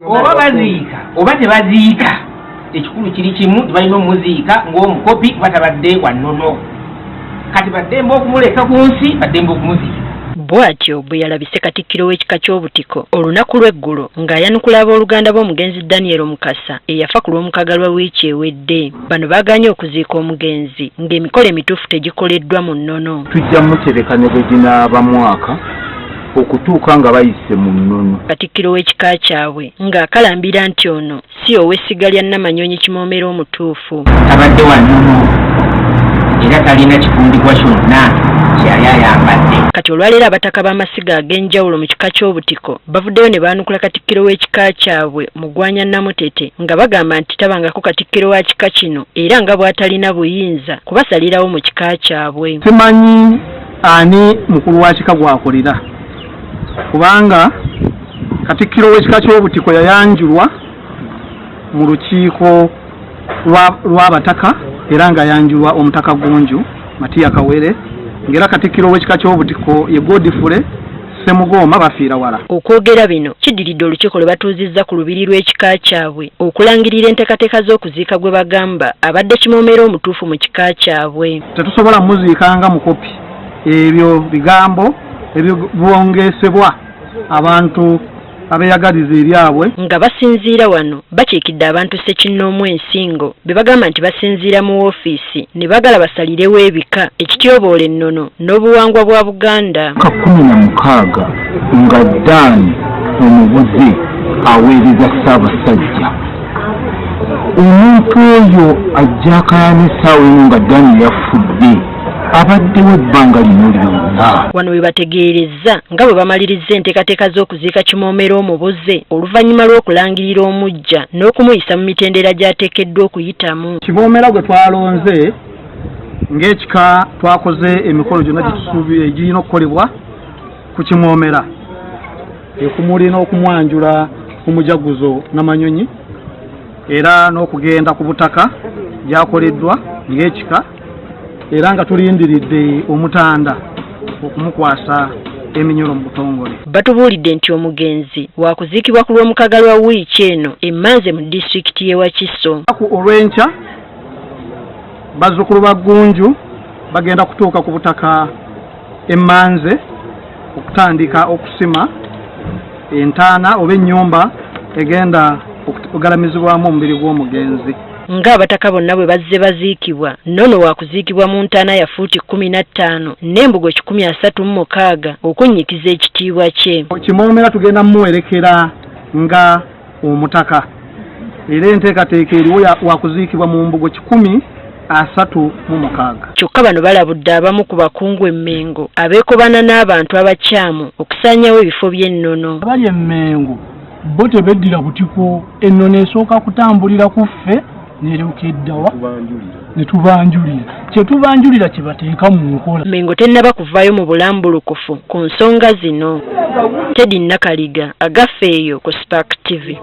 oba baziika oba tebaziika ekikulu kiri kimu tebalina omuziika ng'omukopi batabadde wannono kati baddembe okumuleka ku nsi baddembe okumuziika. Bw'atyo bwe yalabise Katikkiro w'ekika ky'Obutiko olunaku lw'eggulo ng'ayanukula abooluganda b'omugenzi Daniel Mukasa eyafa ku lw'omukaga lwa wiiki ewedde. Bano baaganye okuziika omugenzi ng'emikolo emituufu tegikoleddwa mu nnono. Tujja mutereka ne bwe ginaaba mwaka okutuuka nga bayise mu nnono. Katikkiro w'ekika kyabwe ng'akalambira nti ono si ow'essiga lya Namanyonyi Kimoomero omutuufu. Abadde wannono era talina kifundikwa kyonna kyali ayambadde. Kati olwaleero abataka b'amasiga ag'enjawulo mu kika ky'Obutiko bavuddeyo ne baanukula Katikkiro w'ekika kyabwe Mugwanya Namutete nga bagamba nti tabangako Katikkiro wa kika kino era nga bw'atalina buyinza kubasalirawo mu kika kyabwe. Simanyi ani mukulu wa kika gwakolera kubanga Katikkiro w'ekika ky'Obutiko yayanjulwa mu lukiiko lw'abataka era nga yanjulwa omutaka Gunju Matiya Kawere ngera Katikkiro w'ekika ky'Obutiko ye Godfrey Ssemugoma bafiira wala. Okwogera bino kiddiridde olukiiko lwe batuuzizza ku lubiri lw'ekika kyabwe okulangirira enteekateeka z'okuziika gwe bagamba abadde Kimoomero omutuufu mu kika kyabwe. Tetusobola muziikanga mukopi ebyo bigambo ebyongesebwa abantu abeeyagaliza eryabwe nga basinziira wano bakiikidde abantu Ssekinnoomu ensingo be bagamba nti basinziira mu woofiisi ne bagala basalirewo ebika ekityoboola ennono n'obuwangwa bwa Buganda. 16 nga Ddaani omubuze aweereza Ssaabasajja. Omuntu oyo ajja akaayana essaawa eno nga Ddaani yafudde abaddewo ebbanga lino lyonna. Wano we bategeerezza nga bwe bamaliriza enteekateeka z'okuziika Kimoomero omubuze oluvannyuma lw'okulangirira omuggya n'okumuyisa mu mitendera gy'ateekeddwa okuyitamu. Kimoomero gwe twalonze ng'ekika twakoze emikolo gyonna gitusuubira egirina okukolebwa ku Kimoomera ekumulina okumwanjula ku mujaguzo Namanyonyi era n'okugenda ku butaka gyakoleddwa ng'ekika era nga tulindiridde omutanda okumukwasa eminyolo mu butongole. Batubuulidde nti omugenzi waakuziikibwa ku lw'omukaga lwa wiiki eno Emmanze mu disitulikiti y'e Wakiso. Olw'enkya bazzukulu ba Gunju bagenda kutuuka ku butaka Emmanze okutandika okusima entaana oba ennyumba egenda okugalamizibwamu omubiri gw'omugenzi. Ng'abataka bonna bwe bazze baziikibwa nnono waakuziikibwa mu ntaana ya fuuti 15 n'embugo 136 okunnyikiza ekitiibwa kye. Kimoomera tugenda mumuwerekera nga omutaka era enteekateeka eriwo waakuziikibwa mu mbugo 136. Kyokka bano balabudde abamu ku bakungu e Mmengo abeekobana n'abantu abakyamu okusaanyawo ebifo by'ennono. Abali e Mmengo bo tebeddira butiko ennono esooka kutambulira ku ffe neeruka eddawa ne tubanjulira kyetubanjulira kye bateeka mu nkola. Mmengo tennaba kuvaayo mu bulambulukufu ku nsonga zino. Teddy Nakaliga agaffe eyo ku Spark TV.